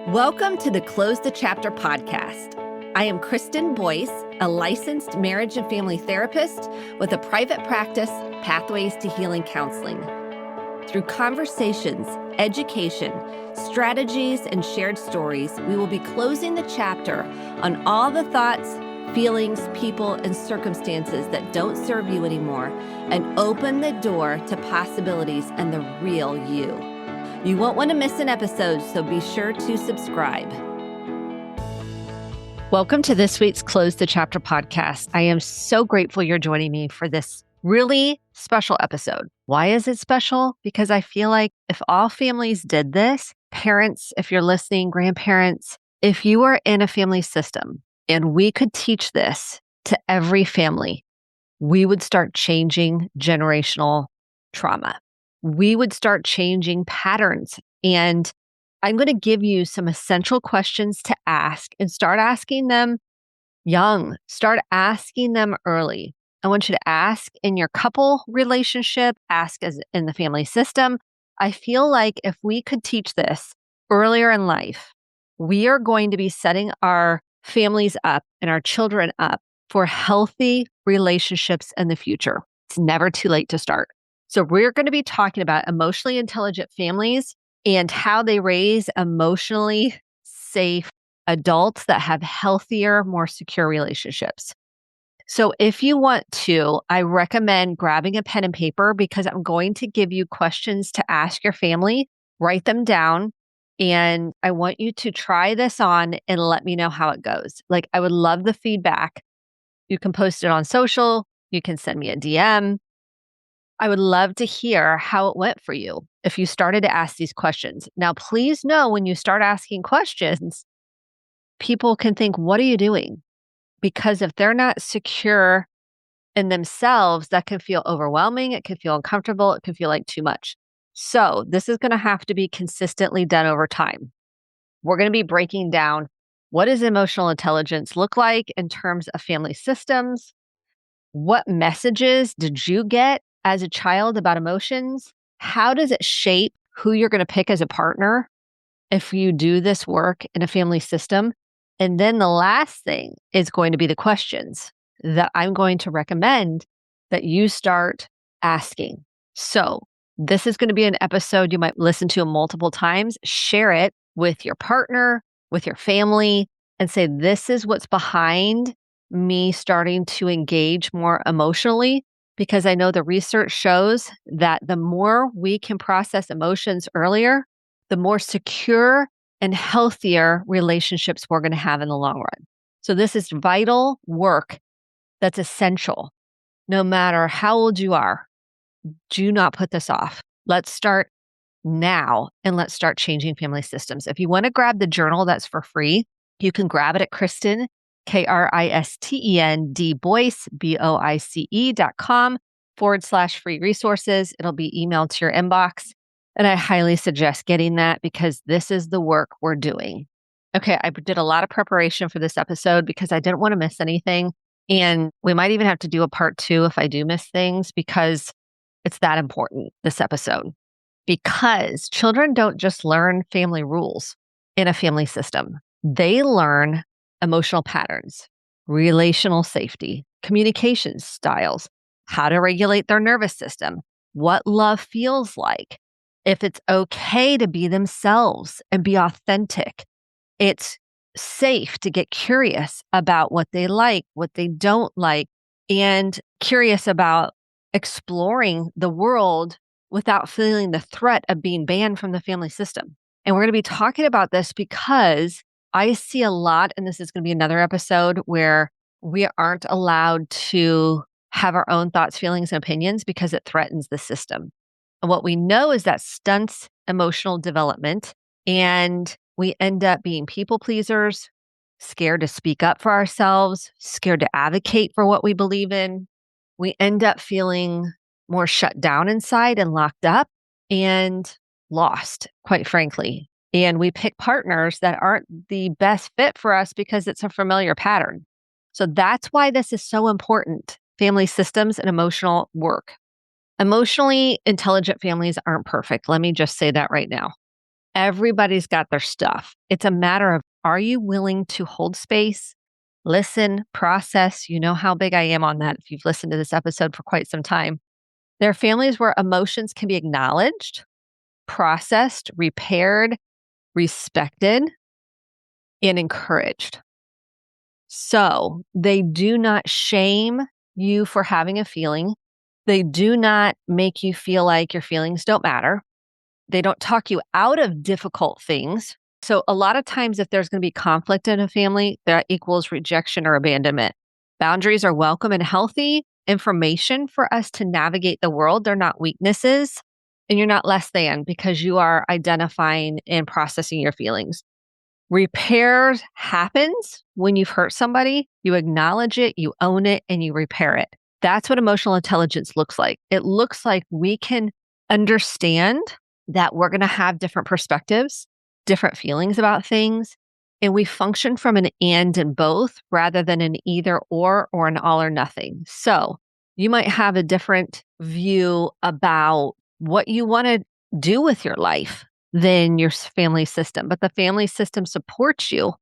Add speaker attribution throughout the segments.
Speaker 1: Welcome to the Close the Chapter podcast. I am Kristen Boyce, a licensed marriage and family therapist with a private practice, Pathways to Healing Counseling. Through conversations, education, strategies, and shared stories, we will be closing the chapter on all the thoughts, feelings, people, and circumstances that don't serve you anymore and open the door to possibilities and the real you. You won't want to miss an episode, so be sure to subscribe. Welcome to this week's Close the Chapter podcast. I am so grateful you're joining me for this really special episode. Why is it special? Because I feel like if all families did this, parents, if you're listening, grandparents, if you are in a family system and we could teach this to every family, we would start changing generational trauma. We would start changing patterns. And I'm going to give you some essential questions to ask and start asking them young. Start asking them early. I want you to ask in your couple relationship, ask as in the family system. I feel like if we could teach this earlier in life, we are going to be setting our families up and our children up for healthy relationships in the future. It's never too late to start. So we're going to be talking about emotionally intelligent families and how they raise emotionally safe adults that have healthier, more secure relationships. So if you want to, I recommend grabbing a pen and paper because I'm going to give you questions to ask your family, write them down, and I want you to try this on and let me know how it goes. Like, I would love the feedback. You can post it on social. You can send me a DM. I would love to hear how it went for you if you started to ask these questions. Now, please know when you start asking questions, people can think, what are you doing? Because if they're not secure in themselves, that can feel overwhelming. It can feel uncomfortable. It can feel like too much. So this is going to have to be consistently done over time. We're going to be breaking down what does emotional intelligence look like in terms of family systems? What messages did you get as a child about emotions? How does it shape who you're going to pick as a partner if you do this work in a family system? And then the last thing is going to be the questions that I'm going to recommend that you start asking. So this is going to be an episode you might listen to multiple times. Share it with your partner, with your family, and say, this is what's behind me starting to engage more emotionally, because I know the research shows that the more we can process emotions earlier, the more secure and healthier relationships we're going to have in the long run. So this is vital work that's essential. No matter how old you are, do not put this off. Let's start now and let's start changing family systems. If you want to grab the journal, that's for free. You can grab it at Kristen, Kristen, Boyce, BOICE.com/free resources. It'll be emailed to your inbox. And I highly suggest getting that because this is the work we're doing. Okay, I did a lot of preparation for this episode because I didn't want to miss anything. And we might even have to do a part 2 if I do miss things because it's that important, this episode. Because children don't just learn family rules in a family system. They learn emotional patterns, relational safety, communication styles, how to regulate their nervous system, what love feels like, if it's okay to be themselves and be authentic. It's safe to get curious about what they like, what they don't like, and curious about exploring the world without feeling the threat of being banned from the family system. And we're going to be talking about this because I see a lot, and this is going to be another episode where we aren't allowed to have our own thoughts, feelings, and opinions because it threatens the system. And what we know is that stunts emotional development, and we end up being people pleasers, scared to speak up for ourselves, scared to advocate for what we believe in. We end up feeling more shut down inside and locked up and lost, quite frankly. And we pick partners that aren't the best fit for us because it's a familiar pattern. So that's why this is so important, family systems and emotional work. Emotionally intelligent families aren't perfect. Let me just say that right now. Everybody's got their stuff. It's a matter of, are you willing to hold space, listen, process? You know how big I am on that if you've listened to this episode for quite some time. There are families where emotions can be acknowledged, processed, repaired, respected, and encouraged. So they do not shame you for having a feeling. They do not make you feel like your feelings don't matter. They don't talk you out of difficult things. So a lot of times if there's going to be conflict in a family, that equals rejection or abandonment. Boundaries are welcome and healthy information for us to navigate the world. They're not weaknesses, and you're not less than because you are identifying and processing your feelings. Repair happens when you've hurt somebody. You acknowledge it, you own it, and you repair it. That's what emotional intelligence looks like. It looks like we can understand that we're going to have different perspectives, different feelings about things, and we function from an and both rather than an either or an all or nothing. So you might have a different view about what you want to do with your life than your family system, but the family system supports you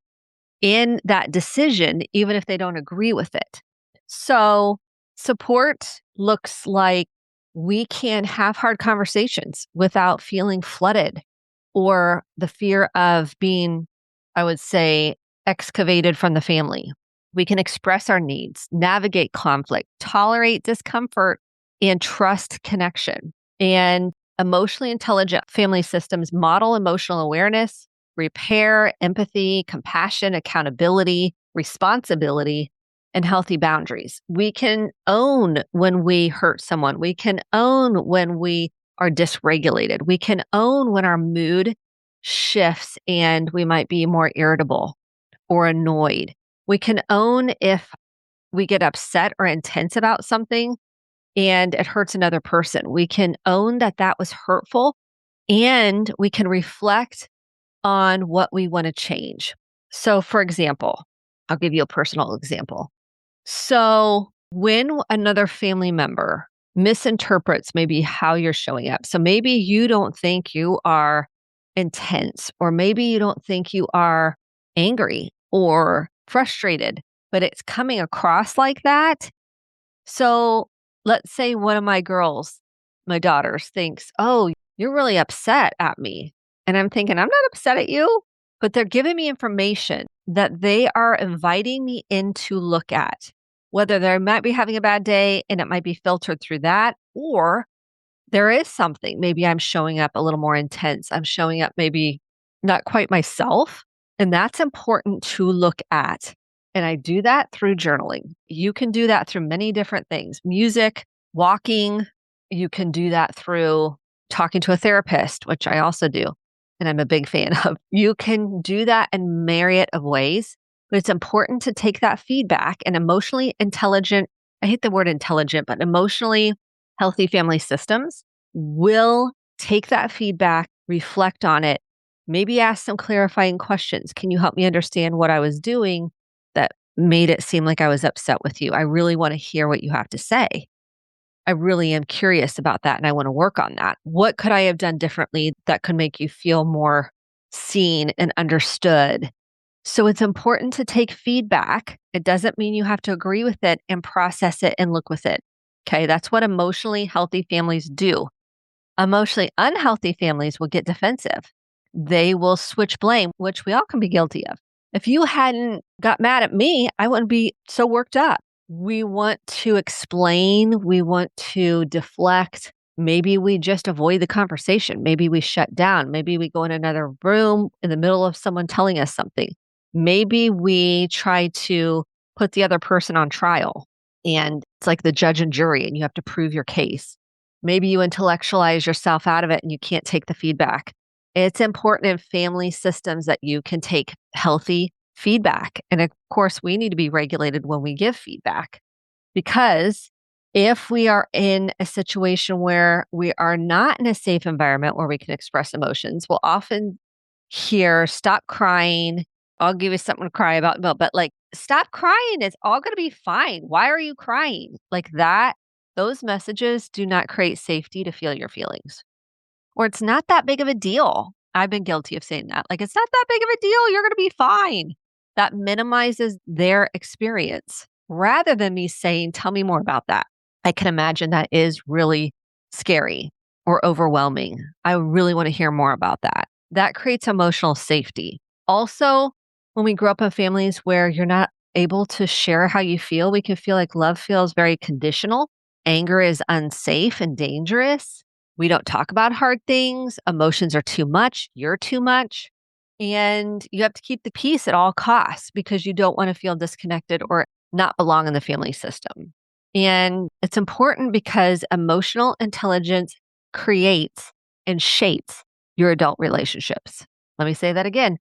Speaker 1: in that decision, even if they don't agree with it. So support looks like we can have hard conversations without feeling flooded or the fear of being, I would say, excavated from the family. We can express our needs, navigate conflict, tolerate discomfort, and trust connection. And emotionally intelligent family systems model emotional awareness, repair, empathy, compassion, accountability, responsibility, and healthy boundaries. We can own when we hurt someone. We can own when we are dysregulated. We can own when our mood shifts and we might be more irritable or annoyed. We can own if we get upset or intense about something and it hurts another person. We can own that that was hurtful and we can reflect on what we want to change. So, for example, I'll give you a personal example. So, when another family member misinterprets maybe how you're showing up, so maybe you don't think you are intense, or maybe you don't think you are angry or frustrated, but it's coming across like that. So, let's say one of my girls, my daughters, thinks, "Oh, you're really upset at me." And I'm thinking, "I'm not upset at you." But they're giving me information that they are inviting me in to look at, whether they might be having a bad day and it might be filtered through that, or there is something. Maybe I'm showing up a little more intense. I'm showing up maybe not quite myself. And that's important to look at. And I do that through journaling. You can do that through many different things: music, walking. You can do that through talking to a therapist, which I also do. And I'm a big fan of. You can do that in myriad of ways, but it's important to take that feedback and emotionally intelligent. I hate the word intelligent, but emotionally healthy family systems will take that feedback, reflect on it, maybe ask some clarifying questions. Can you help me understand what I was doing that made it seem like I was upset with you? I really want to hear what you have to say. I really am curious about that and I want to work on that. What could I have done differently that could make you feel more seen and understood? So it's important to take feedback. It doesn't mean you have to agree with it and process it and look with it. Okay, that's what emotionally healthy families do. Emotionally unhealthy families will get defensive. They will switch blame, which we all can be guilty of. If you hadn't got mad at me, I wouldn't be so worked up. We want to explain, we want to deflect. Maybe we just avoid the conversation. Maybe we shut down. Maybe we go in another room in the middle of someone telling us something. Maybe we try to put the other person on trial and it's like the judge and jury and you have to prove your case. Maybe you intellectualize yourself out of it and you can't take the feedback. It's important in family systems that you can take healthy feedback. And of course, we need to be regulated when we give feedback because if we are in a situation where we are not in a safe environment where we can express emotions, we'll often hear, "Stop crying. I'll give you something to cry about." No, but like, "Stop crying. It's all going to be fine. Why are you crying?" Like that, those messages do not create safety to feel your feelings. Or it's not that big of a deal. I've been guilty of saying that. Like, it's not that big of a deal. You're going to be fine. That minimizes their experience rather than me saying, tell me more about that. I can imagine that is really scary or overwhelming. I really want to hear more about that. That creates emotional safety. Also, when we grow up in families where you're not able to share how you feel, we can feel like love feels very conditional. Anger is unsafe and dangerous. We don't talk about hard things. Emotions are too much. You're too much. And you have to keep the peace at all costs because you don't want to feel disconnected or not belong in the family system. And it's important because emotional intelligence creates and shapes your adult relationships. Let me say that again.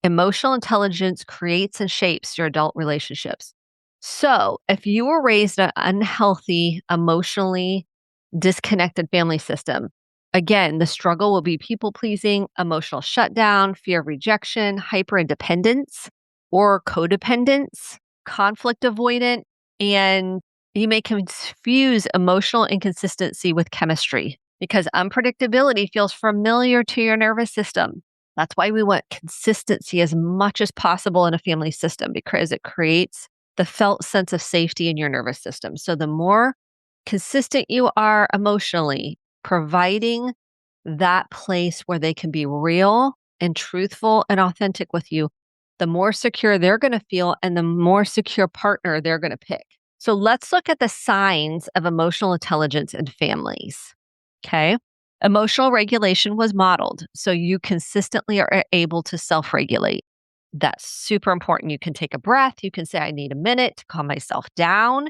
Speaker 1: Emotional intelligence creates and shapes your adult relationships. So, if you were raised in an unhealthy, emotionally disconnected family system, again, the struggle will be people pleasing, emotional shutdown, fear of rejection, hyper independence or codependence, conflict avoidant, and you may confuse emotional inconsistency with chemistry because unpredictability feels familiar to your nervous system. That's why we want consistency as much as possible in a family system because it creates the felt sense of safety in your nervous system. So the more consistent you are emotionally, providing that place where they can be real and truthful and authentic with you, the more secure they're going to feel and the more secure partner they're going to pick. So let's look at the signs of emotional intelligence in families. Okay. Emotional regulation was modeled. So you consistently are able to self regulate. That's super important. You can take a breath. You can say, I need a minute to calm myself down.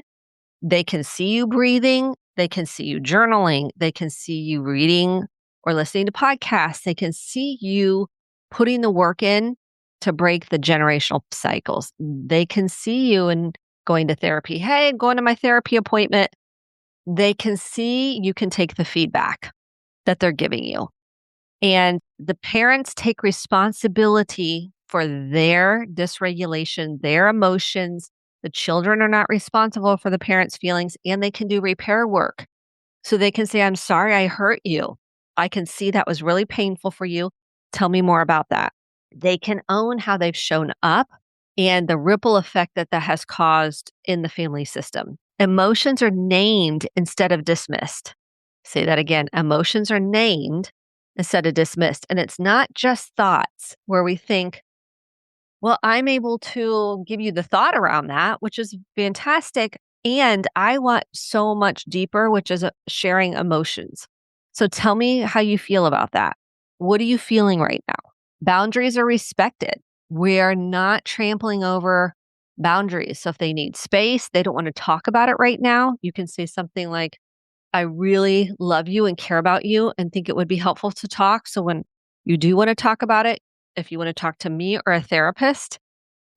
Speaker 1: They can see you breathing. They can see you journaling. They can see you reading or listening to podcasts. They can see you putting the work in to break the generational cycles. They can see you and going to therapy. Hey, going to my therapy appointment. They can see you can take the feedback that they're giving you. And the parents take responsibility for their dysregulation, their emotions. The children are not responsible for the parents' feelings and they can do repair work. So they can say, I'm sorry I hurt you. I can see that was really painful for you. Tell me more about that. They can own how they've shown up and the ripple effect that that has caused in the family system. Emotions are named instead of dismissed. Say that again. Emotions are named instead of dismissed. And it's not just thoughts where we think, well, I'm able to give you the thought around that, which is fantastic. And I want so much deeper, which is sharing emotions. So tell me how you feel about that. What are you feeling right now? Boundaries are respected. We are not trampling over boundaries. So if they need space, they don't want to talk about it right now, you can say something like, I really love you and care about you and think it would be helpful to talk. So when you do want to talk about it, if you want to talk to me or a therapist,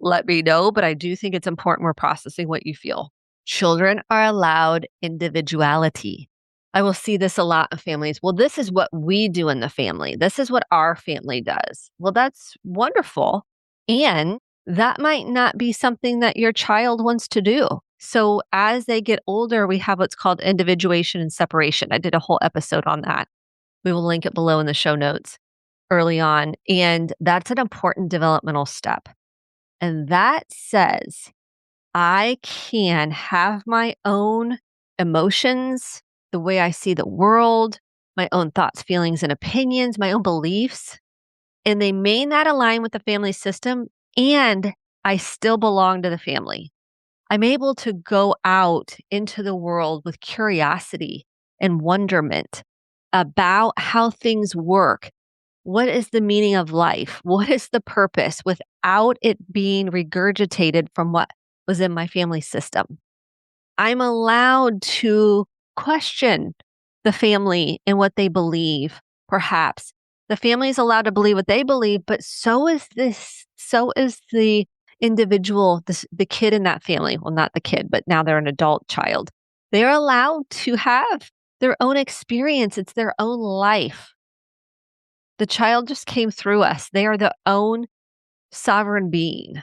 Speaker 1: let me know. But I do think it's important we're processing what you feel. Children are allowed individuality. I will see this a lot in families. Well, this is what we do in the family. This is what our family does. Well, that's wonderful. And that might not be something that your child wants to do. So as they get older, we have what's called individuation and separation. I did a whole episode on that. We will link it below in the show notes early on. And that's an important developmental step. And that says, I can have my own emotions, the way I see the world, my own thoughts, feelings, and opinions, my own beliefs, and they may not align with the family system, and I still belong to the family. I'm able to go out into the world with curiosity and wonderment about how things work. What is the meaning of life? What is the purpose without it being regurgitated from what was in my family system? I'm allowed to question the family and what they believe, perhaps. The family is allowed to believe what they believe, but so is the individual, the kid in that family. Well, not the kid, but now they're an adult child. They're allowed to have their own experience. It's their own life. The child just came through us. They are their own sovereign being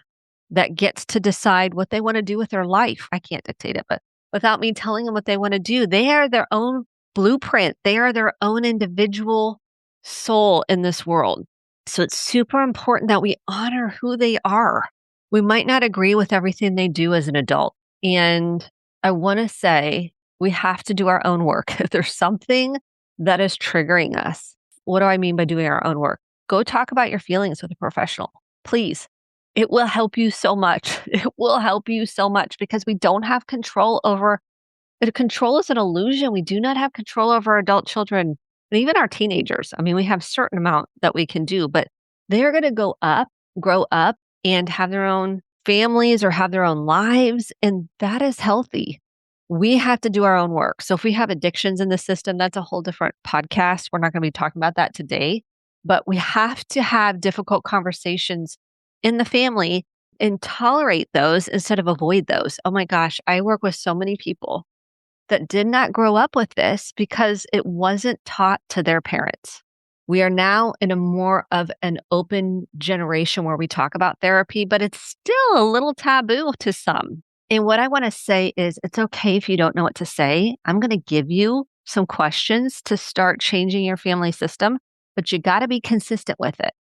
Speaker 1: that gets to decide what they want to do with their life. I can't dictate it, but without me telling them what they want to do, they are their own blueprint. They are their own individual soul in this world. So it's super important that we honor who they are. We might not agree with everything they do as an adult. And I want to say we have to do our own work. If there's something that is triggering us, what do I mean by doing our own work? Go talk about your feelings with a professional, please. It will help you so much. It will help you so much because we don't have control over the control is an illusion. We do not have control over adult children and even our teenagers. I mean, we have a certain amount that we can do, but they're going to grow up, and have their own families or have their own lives. And that is healthy. We have to do our own work. So if we have addictions in the system, that's a whole different podcast. We're not going to be talking about that today, but we have to have difficult conversations in the family and tolerate those instead of avoid those. Oh my gosh, I work with so many people that did not grow up with this because it wasn't taught to their parents. We are now in a more of an open generation where we talk about therapy, but it's still a little taboo to some. And what I want to say is it's okay if you don't know what to say. I'm going to give you some questions to start changing your family system, but you got to be consistent with it.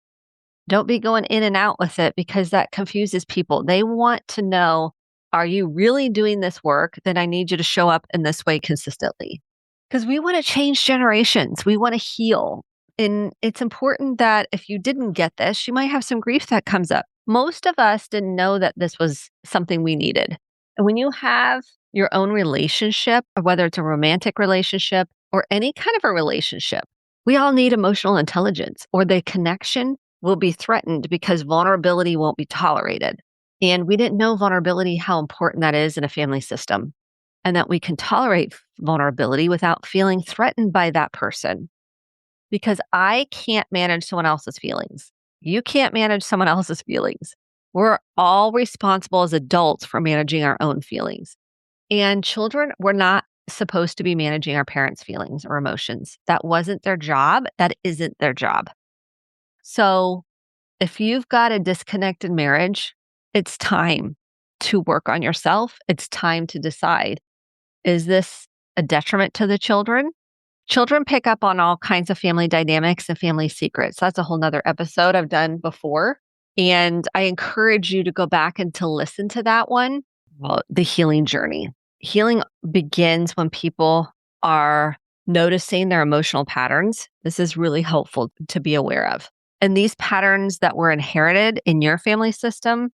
Speaker 1: Don't be going in and out with it because that confuses people. They want to know, are you really doing this work? Then I need you to show up in this way consistently. Because we want to change generations. We want to heal. And it's important that if you didn't get this, you might have some grief that comes up. Most of us didn't know that this was something we needed. And when you have your own relationship, or whether it's a romantic relationship or any kind of a relationship, we all need emotional intelligence, or the connection will be threatened because vulnerability won't be tolerated. And we didn't know vulnerability, how important that is in a family system, and that we can tolerate vulnerability without feeling threatened by that person. Because I can't manage someone else's feelings. You can't manage someone else's feelings. We're all responsible as adults for managing our own feelings. And children were not supposed to be managing our parents' feelings or emotions. That wasn't their job. That isn't their job. So if you've got a disconnected marriage, it's time to work on yourself. It's time to decide, is this a detriment to the children? Children pick up on all kinds of family dynamics and family secrets. That's a whole nother episode I've done before. And I encourage you to go back and to listen to that one. Well, the healing journey. Healing begins when people are noticing their emotional patterns. This is really helpful to be aware of. And these patterns that were inherited in your family system,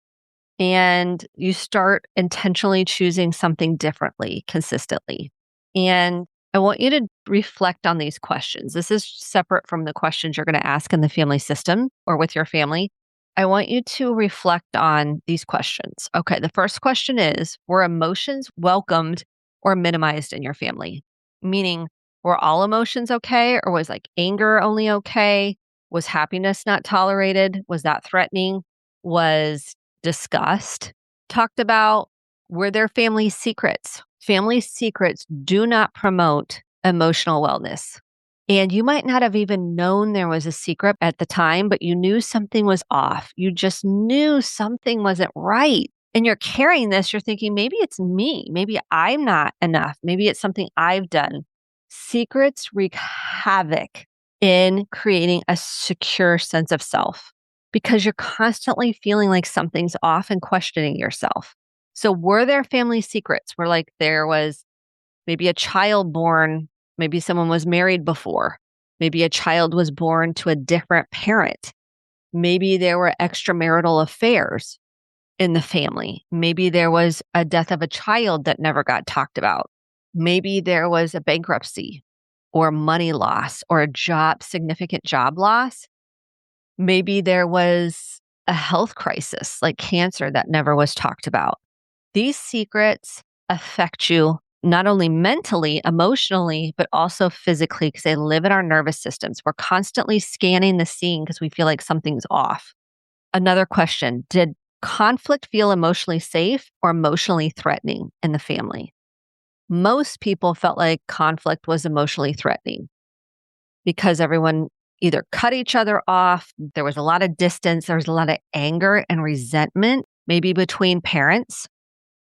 Speaker 1: and you start intentionally choosing something differently consistently. And I want you to reflect on these questions. This is separate from the questions you're going to ask in the family system or with your family. I want you to reflect on these questions. Okay, the first question is, were emotions welcomed or minimized in your family? Meaning, were all emotions okay, or was like anger only okay? Was happiness not tolerated? Was that threatening? Was disgust talked about? Were there family secrets? Family secrets do not promote emotional wellness. And you might not have even known there was a secret at the time, but you knew something was off. You just knew something wasn't right. And you're carrying this, you're thinking, maybe it's me. Maybe I'm not enough. Maybe it's something I've done. Secrets wreak havoc in creating a secure sense of self because you're constantly feeling like something's off and questioning yourself. So were there family secrets where like there was maybe a child born, maybe someone was married before, maybe a child was born to a different parent, maybe there were extramarital affairs in the family, maybe there was a death of a child that never got talked about, maybe there was a bankruptcy or money loss or a significant job loss, maybe there was a health crisis like cancer that never was talked about. These secrets affect you not only mentally, emotionally, but also physically because they live in our nervous systems. We're constantly scanning the scene because we feel like something's off. Another question, did conflict feel emotionally safe or emotionally threatening in the family? Most people felt like conflict was emotionally threatening because everyone either cut each other off, there was a lot of distance, there was a lot of anger and resentment, maybe between parents.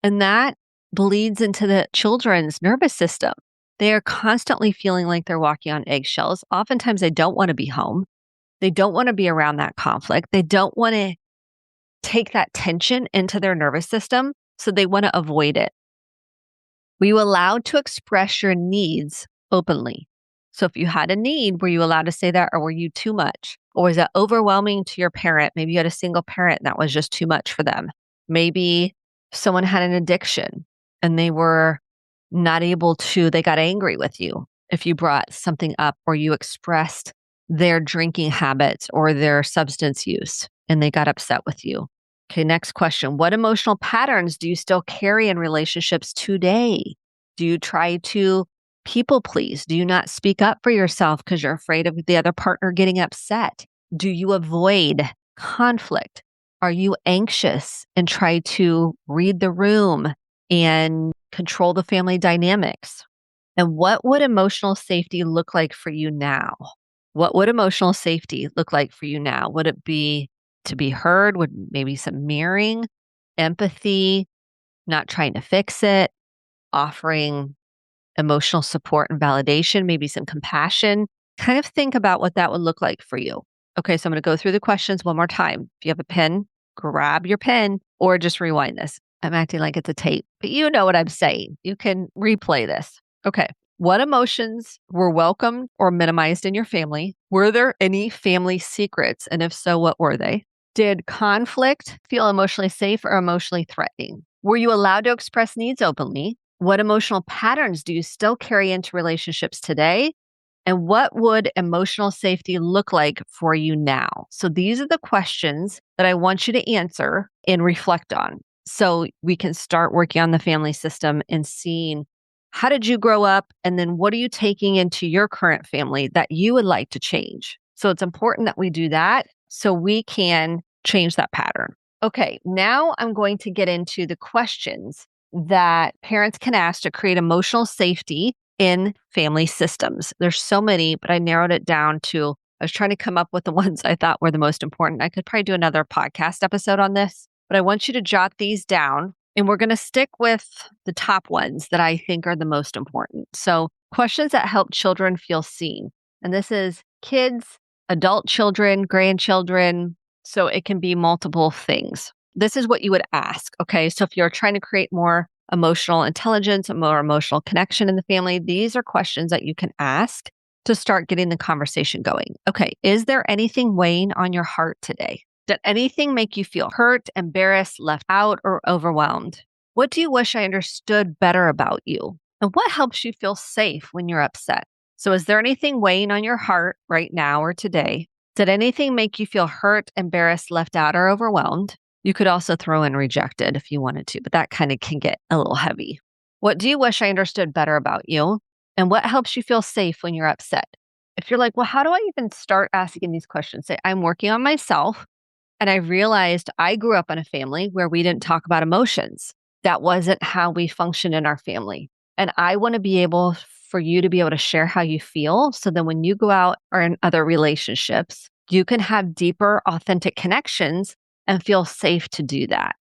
Speaker 1: And that bleeds into the children's nervous system. They are constantly feeling like they're walking on eggshells. Oftentimes, they don't want to be home. They don't want to be around that conflict. They don't want to take that tension into their nervous system, so they want to avoid it. Were you allowed to express your needs openly? So if you had a need, were you allowed to say that, or were you too much? Or was that overwhelming to your parent? Maybe you had a single parent and that was just too much for them. Maybe someone had an addiction and they were not able to, they got angry with you if you brought something up or you expressed their drinking habits or their substance use and they got upset with you. Okay, next question. What emotional patterns do you still carry in relationships today? Do you try to people please? Do you not speak up for yourself because you're afraid of the other partner getting upset? Do you avoid conflict? Are you anxious and try to read the room and control the family dynamics? And what would emotional safety look like for you now? What would emotional safety look like for you now? Would it be to be heard? Would maybe some mirroring, empathy, not trying to fix it, offering emotional support and validation, maybe some compassion? Kind of think about what that would look like for you. Okay, so I'm going to go through the questions one more time. If you have a pen, grab your pen or just rewind this. I'm acting like it's a tape, but you know what I'm saying. You can replay this. Okay. What emotions were welcomed or minimized in your family? Were there any family secrets? And if so, what were they? Did conflict feel emotionally safe or emotionally threatening? Were you allowed to express needs openly? What emotional patterns do you still carry into relationships today? And what would emotional safety look like for you now? So these are the questions that I want you to answer and reflect on. So we can start working on the family system and seeing how did you grow up? And then what are you taking into your current family that you would like to change? So it's important that we do that so we can change that pattern. Okay, now I'm going to get into the questions that parents can ask to create emotional safety in family systems. There's so many, but I narrowed it down to, I was trying to come up with the ones I thought were the most important. I could probably do another podcast episode on this, but I want you to jot these down and we're going to stick with the top ones that I think are the most important. So questions that help children feel seen. And this is kids, adult children, grandchildren. So it can be multiple things. This is what you would ask. Okay. So if you're trying to create more emotional intelligence, a more emotional connection in the family, these are questions that you can ask to start getting the conversation going. Okay. Is there anything weighing on your heart today? Did anything make you feel hurt, embarrassed, left out, or overwhelmed? What do you wish I understood better about you? And what helps you feel safe when you're upset? So is there anything weighing on your heart right now or today? Did anything make you feel hurt, embarrassed, left out, or overwhelmed? You could also throw in rejected if you wanted to, but that kind of can get a little heavy. What do you wish I understood better about you? And what helps you feel safe when you're upset? If you're like, well, how do I even start asking these questions? Say, I'm working on myself. And I realized I grew up in a family where we didn't talk about emotions. That wasn't how we functioned in our family. And I want to be able for you to be able to share how you feel. So then when you go out or in other relationships, you can have deeper, authentic connections and feel safe to do that.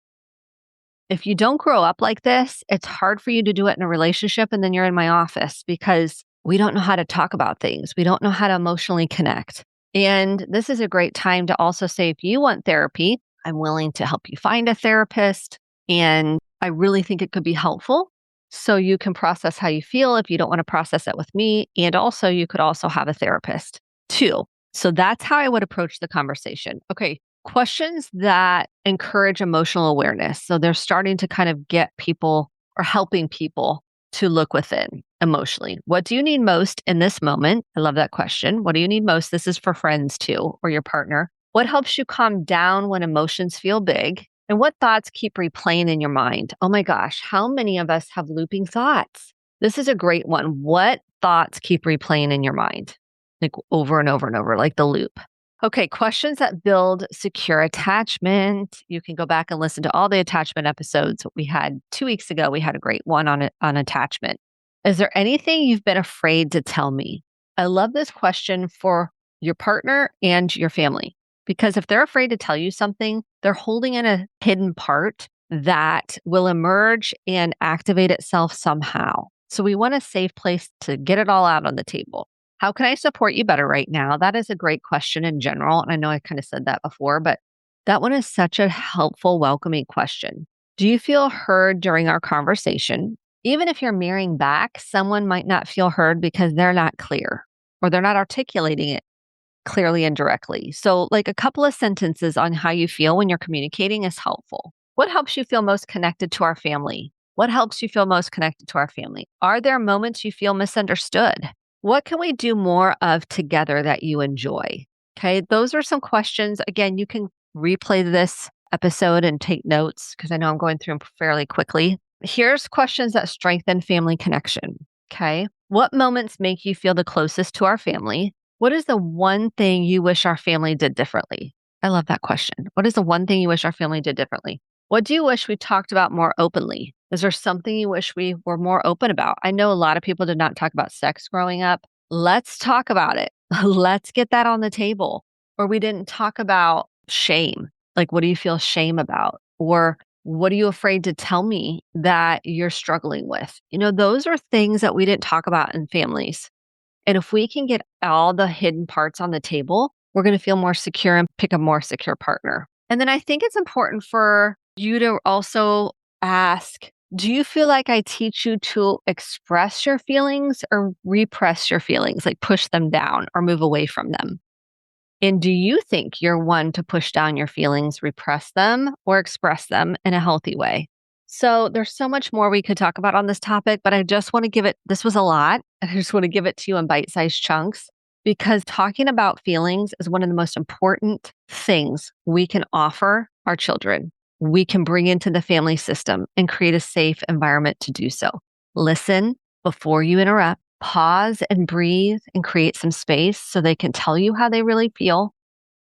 Speaker 1: If you don't grow up like this, it's hard for you to do it in a relationship. And then you're in my office because we don't know how to talk about things. We don't know how to emotionally connect. And this is a great time to also say, if you want therapy, I'm willing to help you find a therapist. And I really think it could be helpful. So you can process how you feel if you don't want to process it with me. And also, you could also have a therapist too. So that's how I would approach the conversation. Okay. Questions that encourage emotional awareness. So they're starting to kind of get people or helping people to look within emotionally. What do you need most in this moment? I love that question. What do you need most? This is for friends too, or your partner. What helps you calm down when emotions feel big? And what thoughts keep replaying in your mind? Oh my gosh, how many of us have looping thoughts? This is a great one. What thoughts keep replaying in your mind? Like over and over and over, like the loop. Okay, questions that build secure attachment. You can go back and listen to all the attachment episodes we had 2 weeks ago. We had a great one on attachment. Is there anything you've been afraid to tell me? I love this question for your partner and your family, because if they're afraid to tell you something, they're holding in a hidden part that will emerge and activate itself somehow. So we want a safe place to get it all out on the table. How can I support you better right now? That is a great question in general. And I know I kind of said that before, but that one is such a helpful, welcoming question. Do you feel heard during our conversation? Even if you're mirroring back, someone might not feel heard because they're not clear or they're not articulating it clearly and directly. So, like a couple of sentences on how you feel when you're communicating is helpful. What helps you feel most connected to our family? What helps you feel most connected to our family? Are there moments you feel misunderstood? What can we do more of together that you enjoy? Okay, those are some questions. Again, you can replay this episode and take notes because I know I'm going through them fairly quickly. Here's questions that strengthen family connection. Okay, what moments make you feel the closest to our family? What is the one thing you wish our family did differently? I love that question. What is the one thing you wish our family did differently? What do you wish we talked about more openly? Is there something you wish we were more open about? I know a lot of people did not talk about sex growing up. Let's talk about it. Let's get that on the table. Or we didn't talk about shame. Like, what do you feel shame about? Or what are you afraid to tell me that you're struggling with? Those are things that we didn't talk about in families. And if we can get all the hidden parts on the table, we're going to feel more secure and pick a more secure partner. And then I think it's important for you to also ask, do you feel like I teach you to express your feelings or repress your feelings, like push them down or move away from them? And do you think you're one to push down your feelings, repress them, or express them in a healthy way? So there's so much more we could talk about on this topic, but I just want to this was a lot. I just want to give it to you in bite-sized chunks because talking about feelings is one of the most important things we can offer our children. We can bring into the family system and create a safe environment to do so. Listen before you interrupt. Pause and breathe and create some space so they can tell you how they really feel.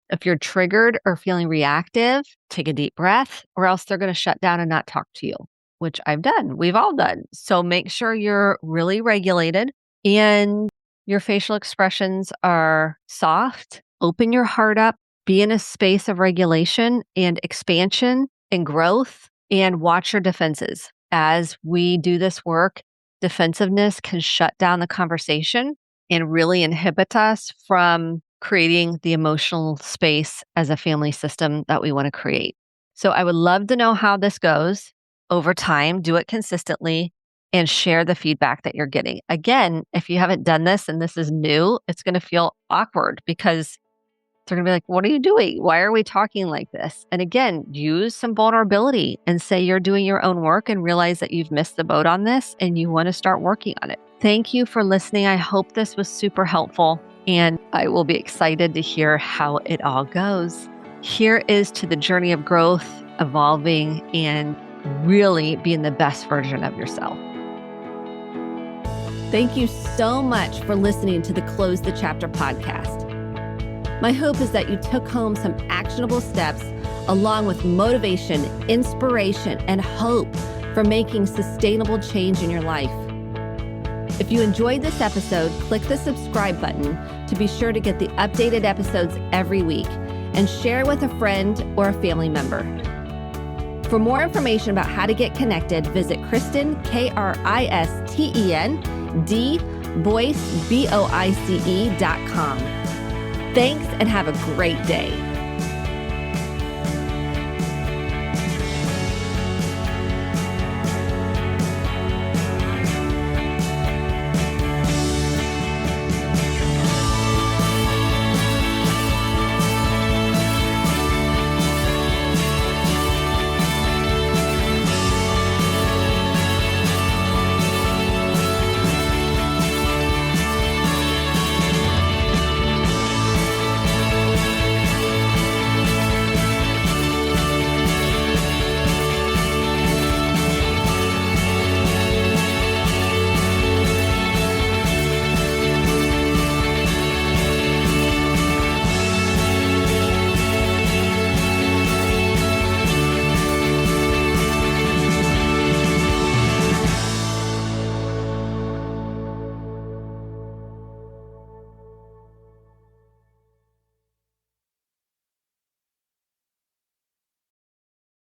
Speaker 1: If you're triggered or feeling reactive, take a deep breath, or else they're going to shut down and not talk to you, which I've done. We've all done. So make sure you're really regulated and your facial expressions are soft. Open your heart up, be in a space of regulation and expansion and growth, and watch your defenses. As we do this work, defensiveness can shut down the conversation and really inhibit us from creating the emotional space as a family system that we want to create. So I would love to know how this goes over time. Do it consistently and share the feedback that you're getting. Again, if you haven't done this and this is new, it's going to feel awkward because they're going to be like, what are you doing? Why are we talking like this? And again, use some vulnerability and say you're doing your own work and realize that you've missed the boat on this and you want to start working on it. Thank you for listening. I hope this was super helpful and I will be excited to hear how it all goes. Here is to the journey of growth, evolving, and really being the best version of yourself. Thank you so much for listening to the Close the Chapter podcast. My hope is that you took home some actionable steps along with motivation, inspiration, and hope for making sustainable change in your life. If you enjoyed this episode, click the subscribe button to be sure to get the updated episodes every week and share with a friend or a family member. For more information about how to get connected, visit Kristen, Kristen, D, Boyce, BOICE.com. Thanks and have a great day.